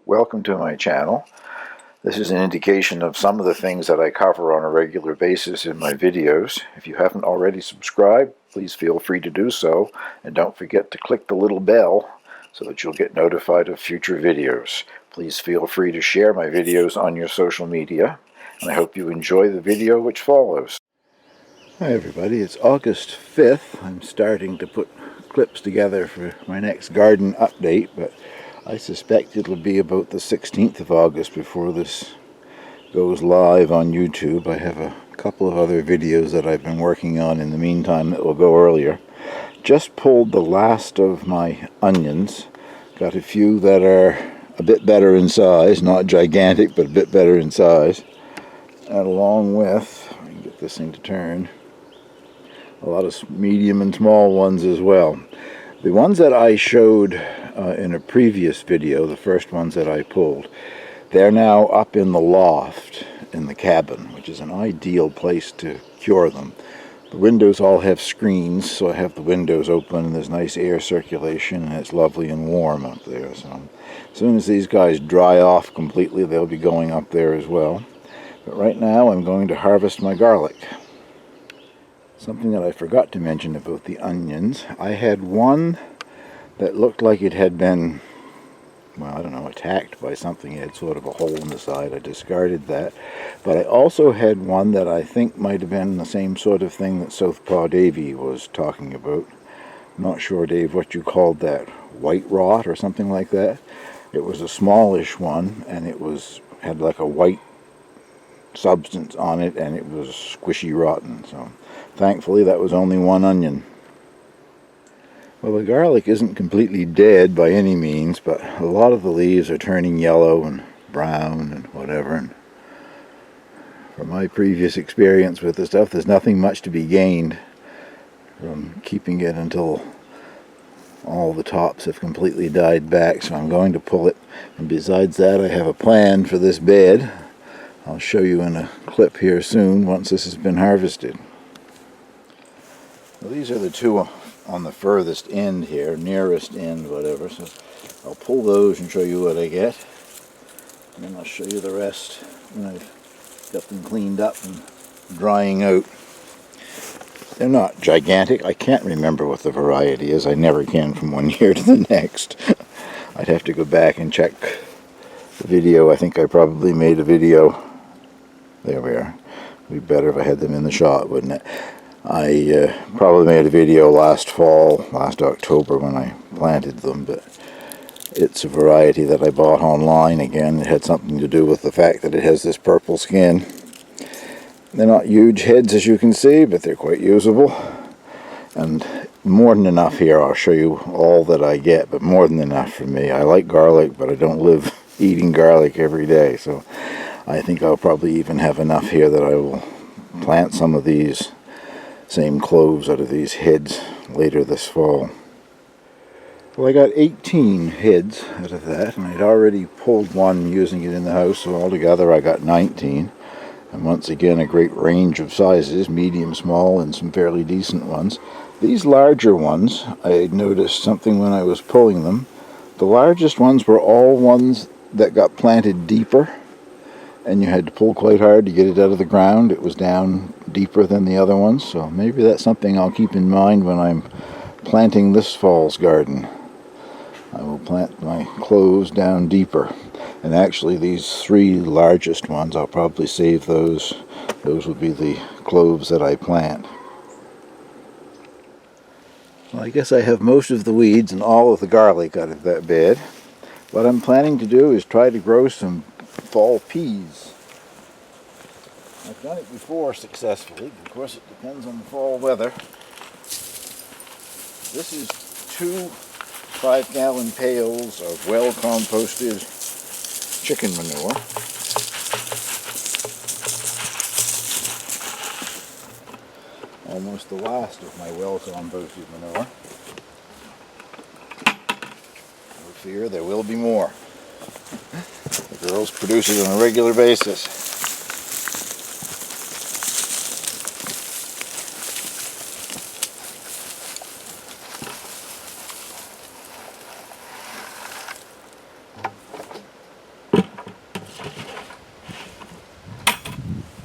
Welcome to my channel. This is an indication of some of the things that I cover on a regular basis in my videos. If you haven't already subscribed, please feel free to do so, and don't forget to click the little bell so that you'll get notified of future videos. Please feel free to share my videos on your social media, and I hope you enjoy the video which follows. Hi everybody, it's August 5th. I'm starting to put clips together for my next garden update, but I suspect it'll be about the 16th of August before this goes live on YouTube. I have a couple of other videos that I've been working on in the meantime that will go earlier. Just pulled the last of my onions. Got a few that are a bit better in size, not gigantic, but a bit better in size. And along with, I can get this thing to turn, a lot of medium and small ones as well. The ones that I showed in a previous video, the first ones that I pulled, they're now up in the loft in the cabin, which is an ideal place to cure them. The windows all have screens, so I have the windows open and there's nice air circulation and it's lovely and warm up there. So as soon as these guys dry off completely, they'll be going up there as well. But right now I'm going to harvest my garlic. Something that I forgot to mention about the onions, I had one that looked like it had been, well, I don't know, attacked by something. It had sort of a hole in the side. I discarded that. But I also had one that I think might have been the same sort of thing that Southpaw Davy was talking about. I'm not sure, Dave, what you called that, white rot or something like that. It was a smallish one, and it had like a white substance on it, and it was squishy rotten. So thankfully that was only one onion. Well, the garlic isn't completely dead by any means, but a lot of the leaves are turning yellow and brown and whatever. And from my previous experience with the stuff, there's nothing much to be gained from keeping it until all the tops have completely died back, so I'm going to pull it. And besides that, I have a plan for this bed. I'll show you in a clip here soon once this has been harvested. Well, these are the two on the furthest end here, nearest end, whatever, so I'll pull those and show you what I get, and then I'll show you the rest when I've got them cleaned up and drying out. They're not gigantic. I can't remember what the variety is. I never can from one year to the next. I'd have to go back and check the video. I think I probably made a video. There we are. It'd be better if I had them in the shot, wouldn't it? I probably made a video last fall, last October when I planted them, but it's a variety that I bought online. Again, it had something to do with the fact that it has this purple skin. They're not huge heads, as you can see, but they're quite usable. And more than enough here. I'll show you all that I get, but more than enough for me. I like garlic, but I don't live eating garlic every day, so I think I'll probably even have enough here that I will plant some of these same cloves out of these heads later this fall. Well, I got 18 heads out of that, and I'd already pulled one using it in the house, so altogether I got 19. And once again, a great range of sizes, medium, small, and some fairly decent ones. These larger ones, I noticed something when I was pulling them. The largest ones were all ones that got planted deeper, and you had to pull quite hard to get it out of the ground. It was down deeper than the other ones, so maybe that's something I'll keep in mind when I'm planting this fall's garden. I will plant my cloves down deeper. And actually these three largest ones, I'll probably save those. Those would be the cloves that I plant. Well, I guess I have most of the weeds and all of the garlic out of that bed. What I'm planning to do is try to grow some fall peas. I've done it before successfully, but of course it depends on the fall weather. This is 2 5-gallon pails of well-composted chicken manure. Almost the last of my well-composted manure. No fear, there will be more. The girls produce it on a regular basis.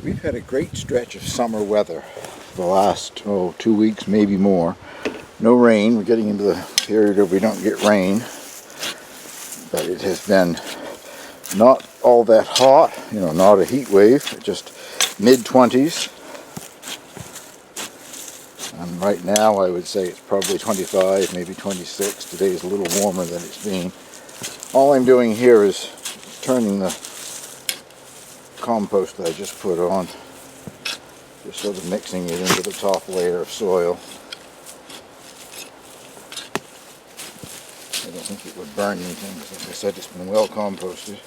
We've had a great stretch of summer weather for the last 2 weeks, maybe more. No rain. We're getting into the period where we don't get rain, but it has been not all that hot, not a heat wave, just mid-20s. And right now I would say it's probably 25, maybe 26. Today is a little warmer than it's been. All I'm doing here is turning the compost that I just put on, just sort of mixing it into the top layer of soil. I don't think it would burn anything, because like I said, it's been well composted.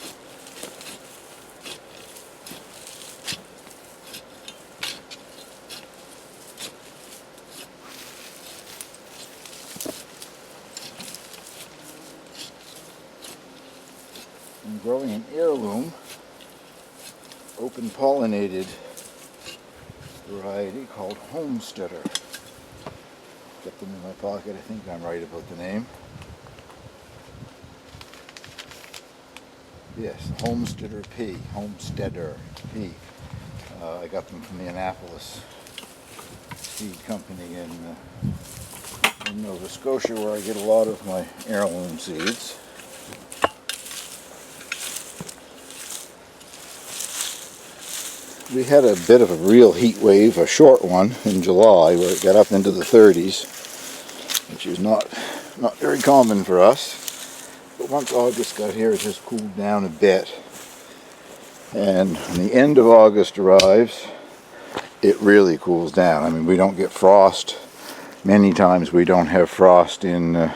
I'm growing an heirloom, open pollinated variety called Homesteader. Get them in my pocket, I think I'm right about the name. Yes, Homesteader P. I got them from the Annapolis seed company in Nova Scotia, where I get a lot of my heirloom seeds. We had a bit of a real heat wave, a short one in July, where it got up into the 30s, which is not very common for us. But once August got here, it just cooled down a bit. And when the end of August arrives, it really cools down. I mean, we don't get frost. Many times we don't have frost in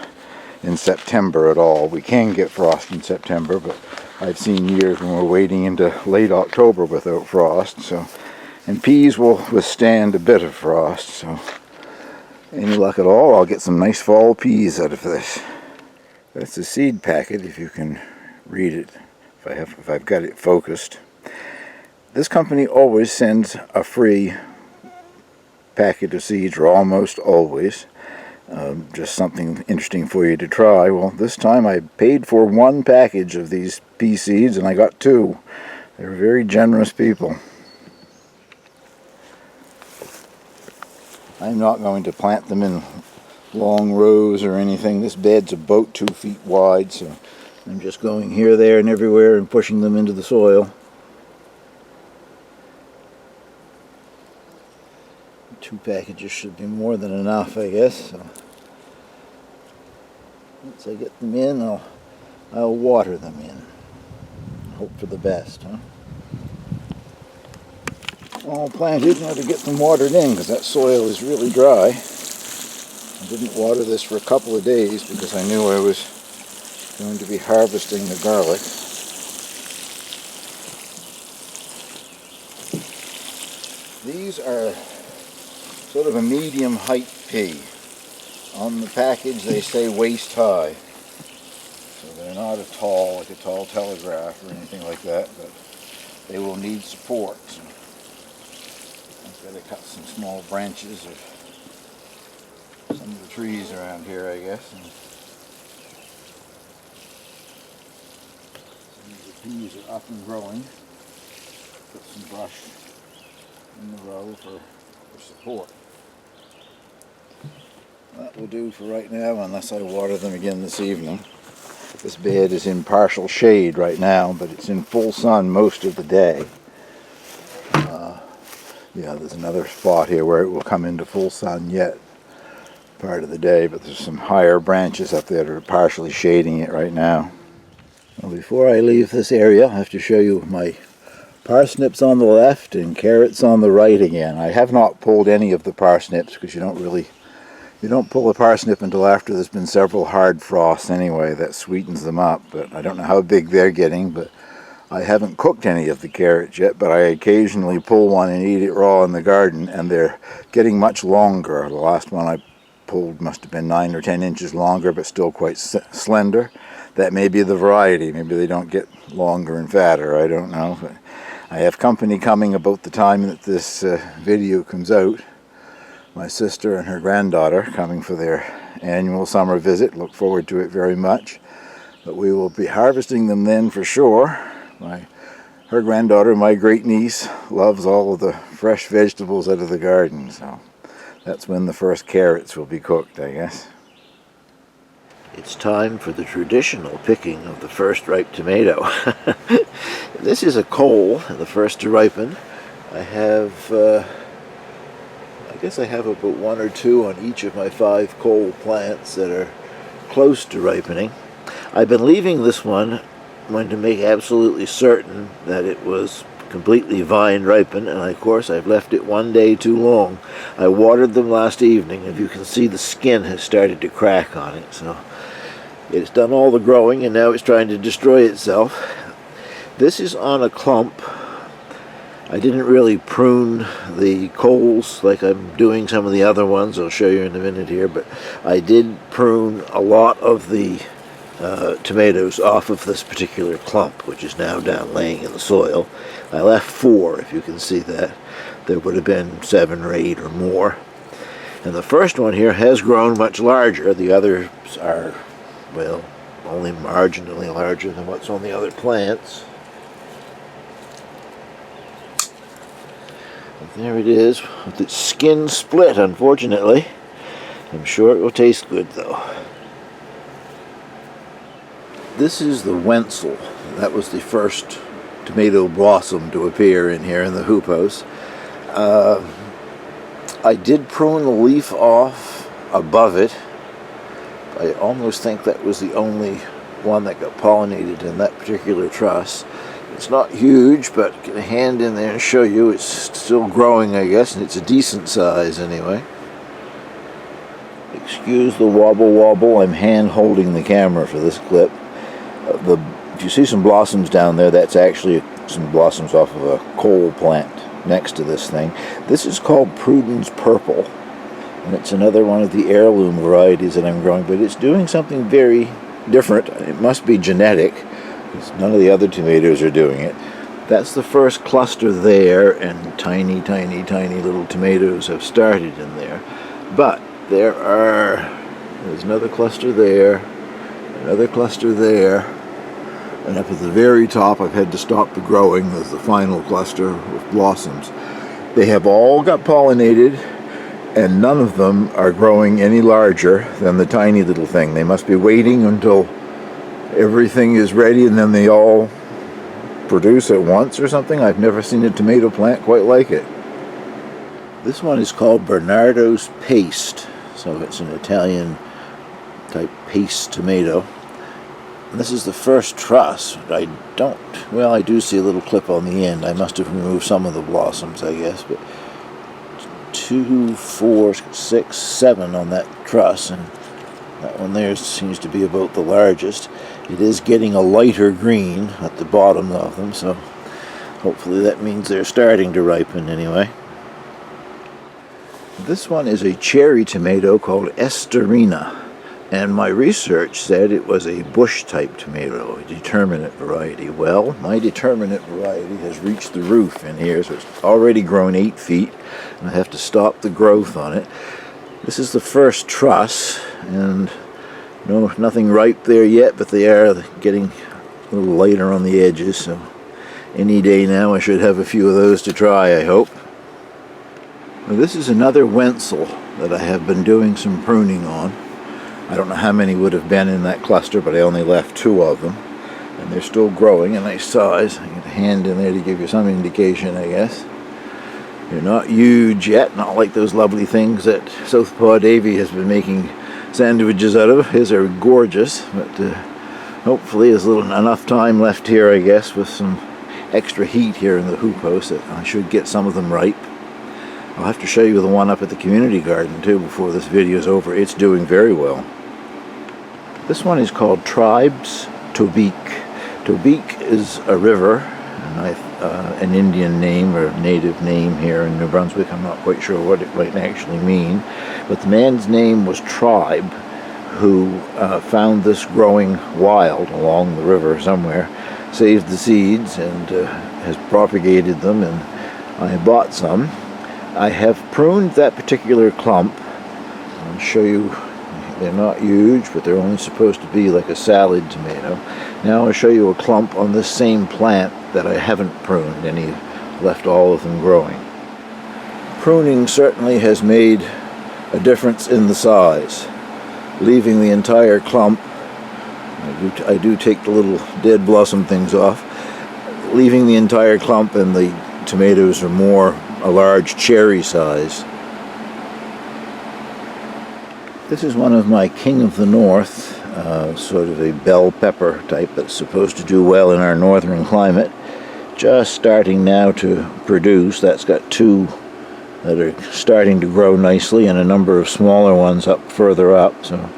September at all. We can get frost in September, but I've seen years when we're waiting into late October without frost. And peas will withstand a bit of frost. So, any luck at all, I'll get some nice fall peas out of this. That's the seed packet, if you can read it, if I've got it focused. This company always sends a free packet of seeds, or almost always. Just something interesting for you to try. Well, this time I paid for one package of these pea seeds and I got 2. They're very generous people. I'm not going to plant them in long rows or anything. This bed's about 2 feet wide, so I'm just going here, there, and everywhere and pushing them into the soil. 2 packages should be more than enough, I guess. So once I get them in, I'll water them in. Hope for the best, huh? All planted, now to get them watered in, because that soil is really dry. I didn't water this for a couple of days because I knew I was going to be harvesting the garlic. These are sort of a medium height pea. On the package they say waist high. So they're not like a tall telegraph or anything like that, but they will need support. So I've got to cut some small branches of some of the trees around here, I guess. And the peas are up and growing. Put some brush in the row for support. That will do for right now, unless I water them again this evening. This bed is in partial shade right now, but it's in full sun most of the day. Yeah, there's another spot here where it will come into full sun yet part of the day, but there's some higher branches up there that are partially shading it right now. Well, before I leave this area, I have to show you my parsnips on the left and carrots on the right again. I have not pulled any of the parsnips because you don't pull a parsnip until after there's been several hard frosts anyway. That sweetens them up, but I don't know how big they're getting. But I haven't cooked any of the carrots yet, but I occasionally pull one and eat it raw in the garden, and they're getting much longer. The last one I pulled must have been 9 or 10 inches longer, but still quite slender. That may be the variety. Maybe they don't get longer and fatter. I don't know. But I have company coming about the time that this video comes out. My sister and her granddaughter coming for their annual summer visit. Look forward to it very much. But we will be harvesting them then for sure. Her granddaughter, my great niece, loves all of the fresh vegetables out of the garden, so that's when the first carrots will be cooked, I guess. It's time for the traditional picking of the first ripe tomato. This is a cole, the first to ripen. I guess I have about 1 or 2 on each of my 5 cole plants that are close to ripening. I've been leaving this one to make absolutely certain that it was completely vine ripened, and of course I've left it 1 day too long. I watered them last evening. If you can see, the skin has started to crack on it, so it's done all the growing and now it's trying to destroy itself. This is on a clump. I didn't really prune the coles like I'm doing some of the other ones. I'll show you in a minute here, but I did prune a lot of the tomatoes off of this particular clump, which is now down laying in the soil. I left 4, if you can see that. There would have been 7 or 8 or more. And the first one here has grown much larger. The others are, well, only marginally larger than what's on the other plants. And there it is, with its skin split, unfortunately. I'm sure it will taste good, though. This is the Wenzel. That was the first tomato blossom to appear in here in the hoop house. I did prune the leaf off above it. I almost think that was the only one that got pollinated in that particular truss. It's not huge, but get a hand in there and show you it's still growing, I guess, and it's a decent size anyway. Excuse the wobble. I'm hand holding the camera for this clip. If you see some blossoms down there, that's actually some blossoms off of a cole plant next to this thing. This is called Prudence Purple, and it's another one of the heirloom varieties that I'm growing, but it's doing something very different. It must be genetic, because none of the other tomatoes are doing it. That's the first cluster there, and tiny little tomatoes have started in there. But there's another cluster there, another cluster there, and up at the very top I've had to stop the growing. There's the final cluster with blossoms. They have all got pollinated, and none of them are growing any larger than the tiny little thing. They must be waiting until everything is ready and then they all produce at once or something. I've never seen a tomato plant quite like it. This one is called Bernardo's Paste, so it's an Italian type paste tomato. And this is the first truss. I do see a little clip on the end. I must have removed some of the blossoms, I guess, but 2, 4, 6, 7 on that truss, and that one there seems to be about the largest. It is getting a lighter green at the bottom of them, so hopefully that means they're starting to ripen anyway. This one is a cherry tomato called Esterina, and my research said it was a bush-type tomato, a determinate variety. Well, my determinate variety has reached the roof in here, so it's already grown 8 feet, and I have to stop the growth on it. This is the first truss, and nothing ripe there yet, but they are getting a little lighter on the edges, so any day now I should have a few of those to try, I hope. Now, this is another Wenzel that I have been doing some pruning on. I don't know how many would have been in that cluster, but I only left 2 of them, and they're still growing a nice size. I get a hand in there to give you some indication, I guess. They're not huge yet, not like those lovely things that Southpaw Davy has been making sandwiches out of. His are gorgeous, but hopefully there's enough time left here, I guess, with some extra heat here in the hoop house that I should get some of them ripe. I'll have to show you the one up at the community garden too before this video is over. It's doing very well. This one is called Tribes Tobique. Tobique is a river, an Indian name or native name here in New Brunswick. I'm not quite sure what it might actually mean, but the man's name was Tribe, who found this growing wild along the river somewhere, saved the seeds, and has propagated them, and I bought some. I have pruned that particular clump. I'll show you. They're not huge, but they're only supposed to be like a salad tomato. Now I'll show you a clump on this same plant that I haven't pruned, and he left all of them growing. Pruning certainly has made a difference in the size. Leaving the entire clump, I do take the little dead blossom things off. Leaving the entire clump, and the tomatoes are more a large cherry size. This is one of my King of the North, sort of a bell pepper type that's supposed to do well in our northern climate. Just starting now to produce. That's got two that are starting to grow nicely, and a number of smaller ones up further up. So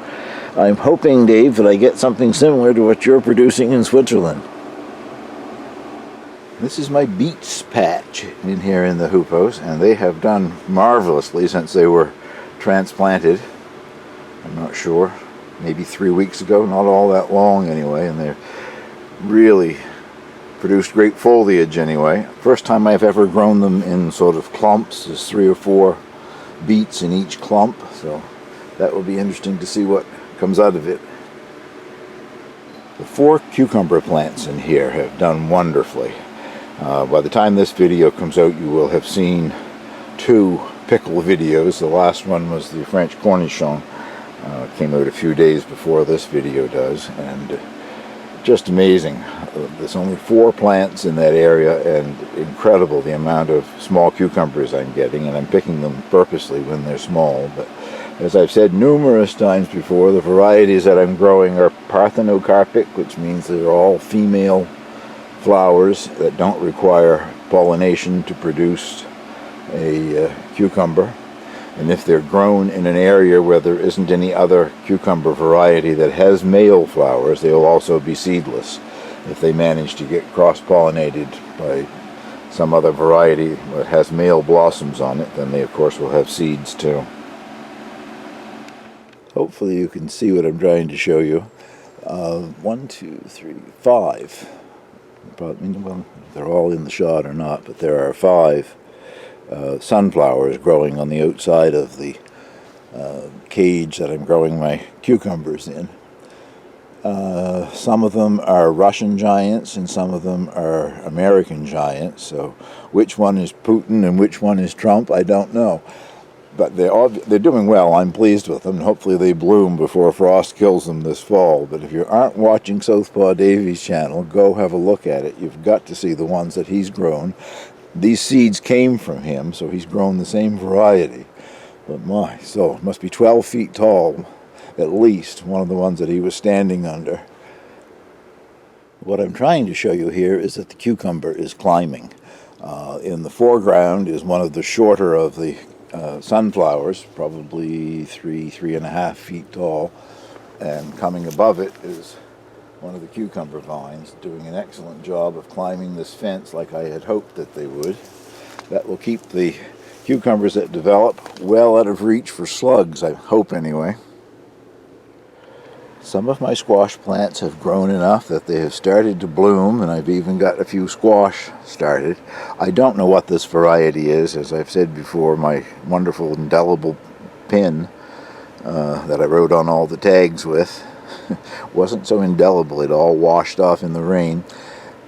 I'm hoping, Dave, that I get something similar to what you're producing in Switzerland. This is my beets patch in here in the Hupos, and they have done marvelously since they were transplanted. I'm not sure, maybe 3 weeks ago, not all that long anyway, and they've really produced great foliage anyway. First time I've ever grown them in sort of clumps. There's 3 or 4 beets in each clump, so that will be interesting to see what comes out of it. The 4 cucumber plants in here have done wonderfully. By the time this video comes out, you will have seen 2 pickle videos. The last one was the French cornichon. Came out a few days before this video does, and just amazing. There's only 4 plants in that area, and incredible the amount of small cucumbers I'm getting, and I'm picking them purposely when they're small. But as I've said numerous times before, the varieties that I'm growing are parthenocarpic, which means they're all female flowers that don't require pollination to produce a cucumber. And if they're grown in an area where there isn't any other cucumber variety that has male flowers, they'll also be seedless. If they manage to get cross-pollinated by some other variety that has male blossoms on it, then they of course will have seeds too. Hopefully you can see what I'm trying to show you. 1, 2, 3, 5. Probably, well, they're all in the shot or not, but there are 5 sunflowers growing on the outside of the cage that I'm growing my cucumbers in. Some of them are Russian giants and some of them are American giants, so which one is Putin and which one is Trump, I don't know. But they're doing well. I'm pleased with them. Hopefully they bloom before frost kills them this fall. But if you aren't watching Southpaw Davy's channel, go have a look at it. You've got to see the ones that he's grown. These seeds came from him, so he's grown the same variety. But my, so it must be 12 feet tall, at least, one of the ones that he was standing under. What I'm trying to show you here is that the cucumber is climbing. In the foreground is one of the shorter of the sunflowers, probably 3.5 feet tall, and coming above it is one of the cucumber vines, doing an excellent job of climbing this fence like I had hoped that they would. That will keep the cucumbers that develop well out of reach for slugs, I hope anyway. Some of my squash plants have grown enough that they have started to bloom, and I've even got a few squash started. I don't know what this variety is. As I've said before, my wonderful indelible pin that I wrote on all the tags with wasn't so indelible. It all washed off in the rain.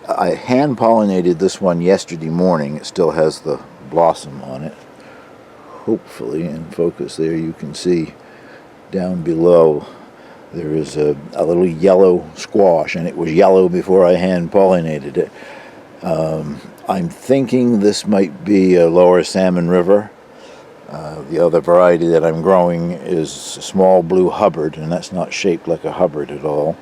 I hand pollinated this one yesterday morning. It still has the blossom on it. Hopefully, in focus there, you can see down below there is a little yellow squash, and it was yellow before I hand pollinated it. I'm thinking this might be a lower Salmon River. The other variety that I'm growing is small blue Hubbard, and that's not shaped like a Hubbard at all.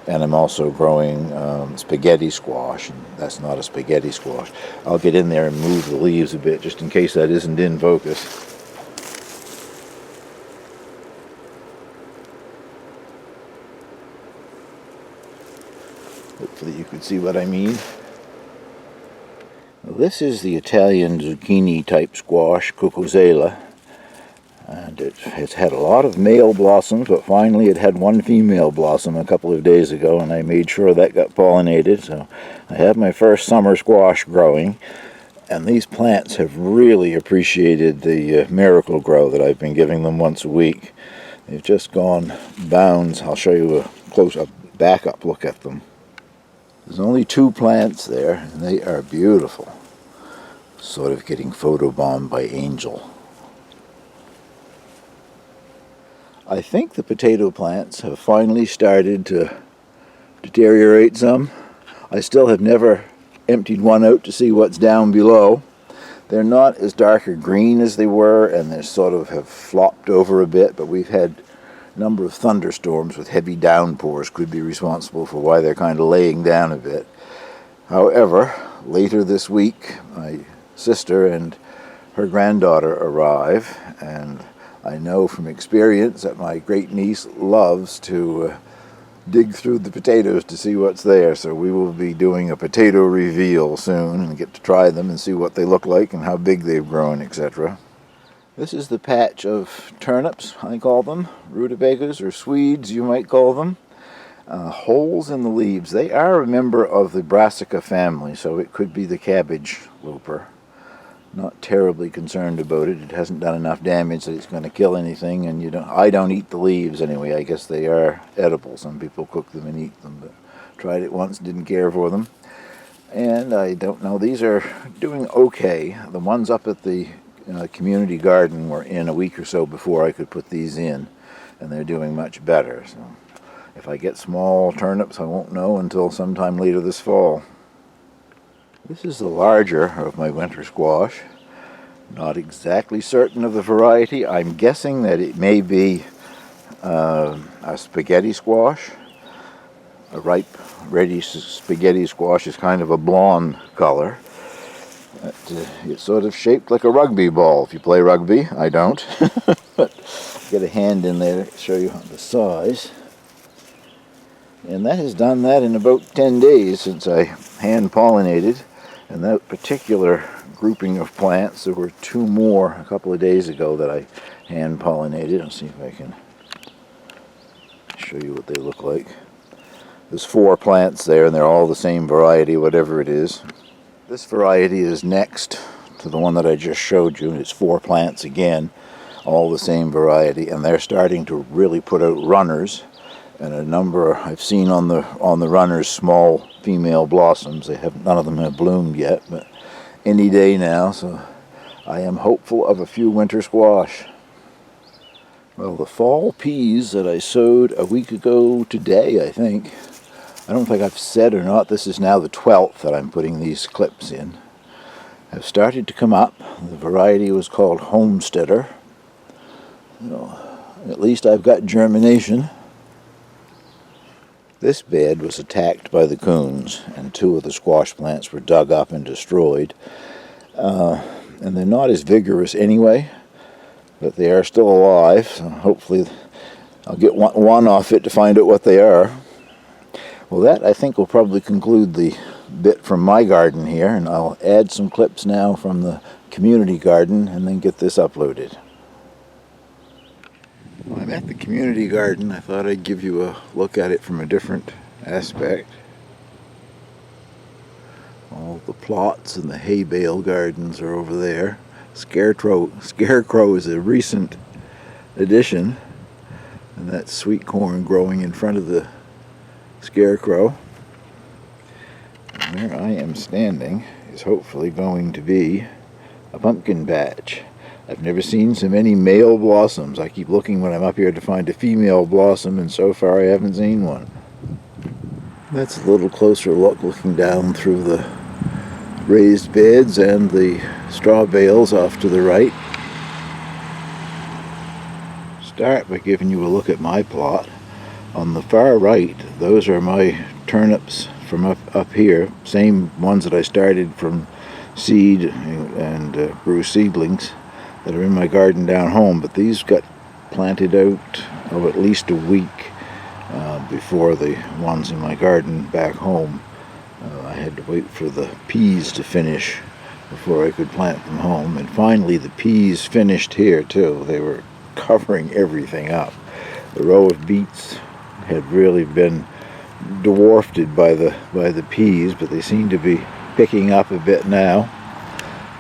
And I'm also growing spaghetti squash, and that's not a spaghetti squash. I'll get in there and move the leaves a bit just in case that isn't in focus. Hopefully you can see what I mean. This is the Italian zucchini type squash, Cucuzella, and it has had a lot of male blossoms, but finally it had one female blossom a couple of days ago, and I made sure that got pollinated. So I have my first summer squash growing, and these plants have really appreciated the Miracle Grow that I've been giving them once a week. They've just gone bounds. I'll show you a close-up, back-up look at them. There's only 2 plants there, and they are beautiful. Sort of getting photobombed by Angel. I think the potato plants have finally started to deteriorate some. I still have never emptied one out to see what's down below. They're not as dark or green as they were, and they sort of have flopped over a bit, but we've had a number of thunderstorms with heavy downpours could be responsible for why they're kind of laying down a bit. However, later this week, my sister and her granddaughter arrive, and I know from experience that my great niece loves to dig through the potatoes to see what's there, so we will be doing a potato reveal soon and get to try them and see what they look like and how big they've grown, etc. This is the patch of turnips, I call them, rutabagas or Swedes you might call them. Holes in the leaves. They are a member of the Brassica family, so it could be the cabbage looper. Not terribly concerned about it. It hasn't done enough damage that it's going to kill anything, and I don't eat the leaves anyway. I guess they are edible. Some people cook them and eat them, but tried it once, didn't care for them. And I don't know, these are doing okay. The ones up at the community garden were in a week or so before I could put these in, and they're doing much better. So if I get small turnips, I won't know until sometime later this fall. This is the larger of my winter squash. Not exactly certain of the variety. I'm guessing that it may be a spaghetti squash. A ripe, ready spaghetti squash is kind of a blonde color. It's sort of shaped like a rugby ball. If you play rugby, I don't. But get a hand in there to show you the size. And that has done that in about 10 days since I hand pollinated. And that particular grouping of plants, there were 2 more a couple of days ago that I hand pollinated. I'll see if I can show you what they look like. There's 4 plants there, and they're all the same variety, whatever it is. This variety is next to the one that I just showed you. It's 4 plants again, all the same variety, and they're starting to really put out runners. And a number I've seen on the runners, small female blossoms. None of them have bloomed yet, but any day now. So I am hopeful of a few winter squash. Well, the fall peas that I sowed a week ago today, I think. I don't think I've said or not. This is now the 12th that I'm putting these clips in. Have started to come up. The variety was called Homesteader. So, at least I've got germination. This bed was attacked by the coons, and 2 of the squash plants were dug up and destroyed. And they're not as vigorous anyway, but they are still alive, so hopefully I'll get one off it to find out what they are. Well, that I think will probably conclude the bit from my garden here, and I'll add some clips now from the community garden and then get this uploaded. Well, I'm at the community garden. I thought I'd give you a look at it from a different aspect. All the plots and the hay bale gardens are over there. Scarecrow is a recent addition, and that's sweet corn growing in front of the scarecrow. And where I am standing is hopefully going to be a pumpkin patch. I've never seen so many male blossoms. I keep looking when I'm up here to find a female blossom, and so far I haven't seen one. That's a little closer look, looking down through the raised beds and the straw bales off to the right. Start by giving you a look at my plot. On the far right, those are my turnips from up here, same ones that I started from seed and grew seedlings that are in my garden down home, but these got planted out at least a week before the ones in my garden back home. I had to wait for the peas to finish before I could plant them home, and finally the peas finished here too. They were covering everything up. The row of beets had really been dwarfed by the peas, but they seem to be picking up a bit now.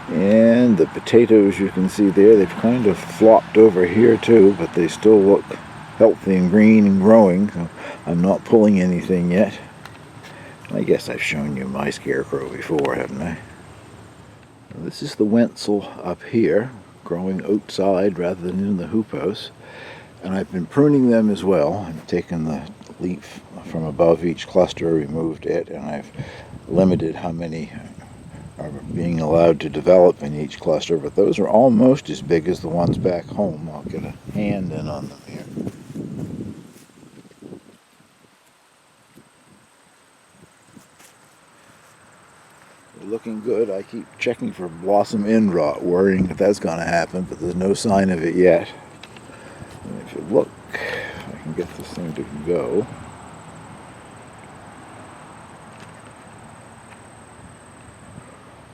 And the potatoes, you can see there, they've kind of flopped over here too, but they still look healthy and green and growing, so I'm not pulling anything yet. I guess I've shown you my scarecrow before, haven't I? This is the Wenzel up here, growing outside rather than in the hoop house. And I've been pruning them as well. I've taken the leaf from above each cluster, removed it, and I've limited how many are being allowed to develop in each cluster, but those are almost as big as the ones back home. I'll get a hand in on them here. They're looking good. I keep checking for blossom end rot, worrying that that's going to happen, but there's no sign of it yet. And if you look, I can get this thing to go.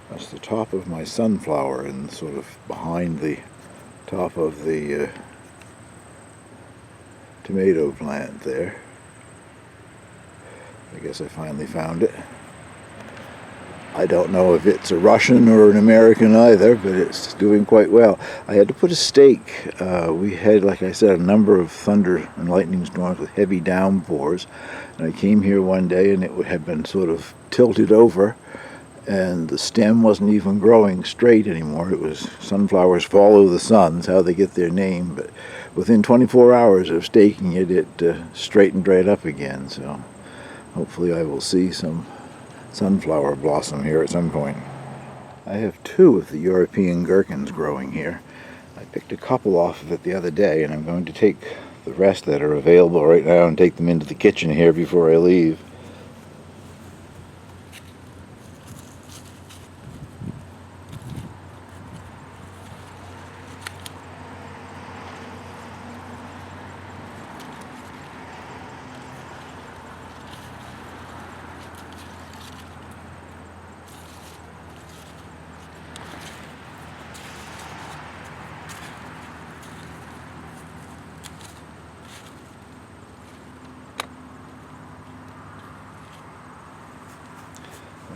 That's the top of my sunflower, and sort of behind the top of the tomato plant there. I guess I finally found it. I don't know if it's a Russian or an American either, but it's doing quite well. I had to put a stake. We had, like I said, a number of thunder and lightning storms with heavy downpours. And I came here one day and it had been sort of tilted over, and the stem wasn't even growing straight anymore. It was sunflowers follow the sun, is how they get their name. But within 24 hours of staking it, it straightened right up again. So hopefully I will see some sunflower blossom here at some point. I have two of the European gherkins growing here. I picked a couple off of it the other day, and I'm going to take the rest that are available right now and take them into the kitchen here before I leave.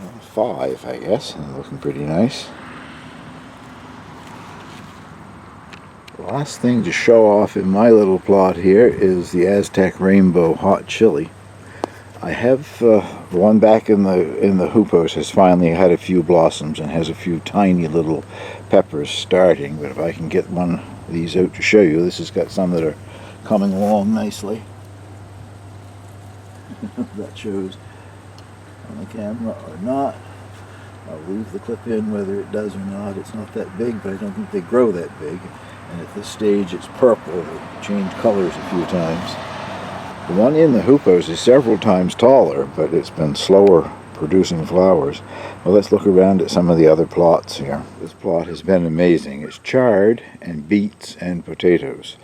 Well, 5, I guess, and looking pretty nice. The last thing to show off in my little plot here is the Aztec Rainbow Hot Chili. I have the one back in the hoop house has finally had a few blossoms and has a few tiny little peppers starting, but if I can get one of these out to show you, this has got some that are coming along nicely. That shows on the camera or not. I'll leave the clip in whether it does or not. It's not that big, but I don't think they grow that big. And at this stage it's purple. They change colors a few times. The one in the hoop house is several times taller, but it's been slower producing flowers. Well, let's look around at some of the other plots here. This plot has been amazing. It's chard and beets and potatoes.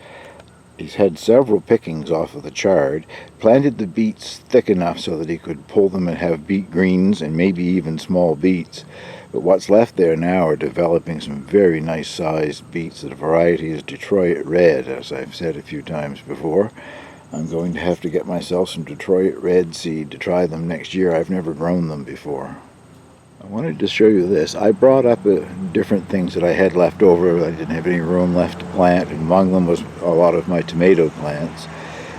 He's had several pickings off of the chard, planted the beets thick enough so that he could pull them and have beet greens and maybe even small beets. But what's left there now are developing some very nice sized beets. The variety is Detroit Red, as I've said a few times before. I'm going to have to get myself some Detroit Red seed to try them next year. I've never grown them before. I wanted to show you this. I brought up different things that I had left over. I didn't have any room left to plant, and among them was a lot of my tomato plants.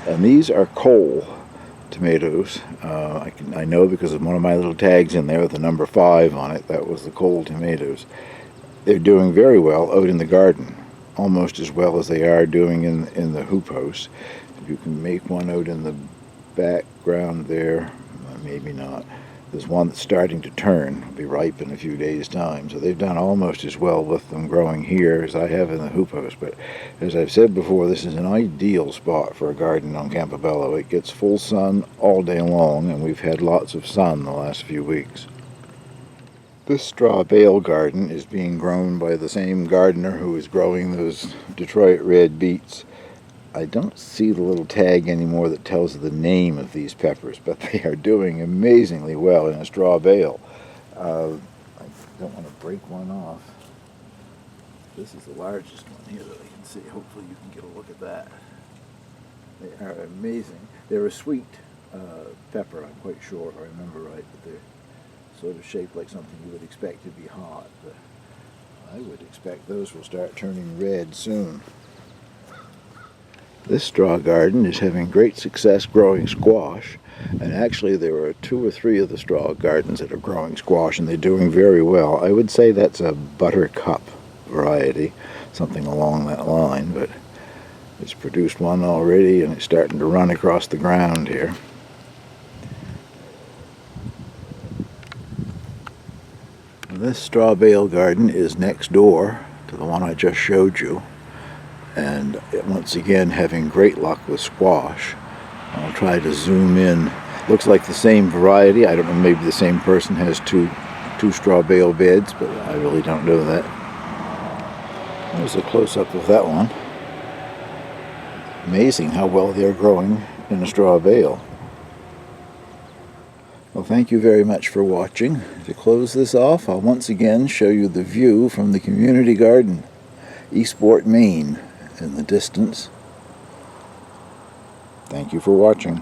And these are Cole tomatoes. I know because of one of my little tags in there with the number 5 on it. That was the Cole tomatoes. They're doing very well out in the garden, almost as well as they are doing in the hoop house. You can make one out in the background there, maybe not. There's one that's starting to turn, will be ripe in a few days' time. So they've done almost as well with them growing here as I have in the hoop house. But as I've said before, this is an ideal spot for a garden on Campobello. It gets full sun all day long, and we've had lots of sun the last few weeks. This straw bale garden is being grown by the same gardener who is growing those Detroit Red beets. I don't see the little tag anymore that tells the name of these peppers, but they are doing amazingly well in a straw bale. I don't want to break one off. This is the largest one here that I can see. Hopefully you can get a look at that. They are amazing. They're a sweet pepper, I'm quite sure, if I remember right, but they're sort of shaped like something you would expect to be hot. But I would expect those will start turning red soon. This straw garden is having great success growing squash, and actually there are 2 or 3 of the straw gardens that are growing squash, and they're doing very well. I would say that's a buttercup variety, something along that line, but it's produced one already and it's starting to run across the ground here. This straw bale garden is next door to the one I just showed you, and once again having great luck with squash. I'll try to zoom in. Looks like the same variety. I don't know, maybe the same person has two straw bale beds, but I really don't know that. There's a close-up of that one. Amazing how well they're growing in a straw bale. Well, thank you very much for watching. To close this off, I'll once again show you the view from the community garden, Eastport, Maine, in the distance. Thank you for watching.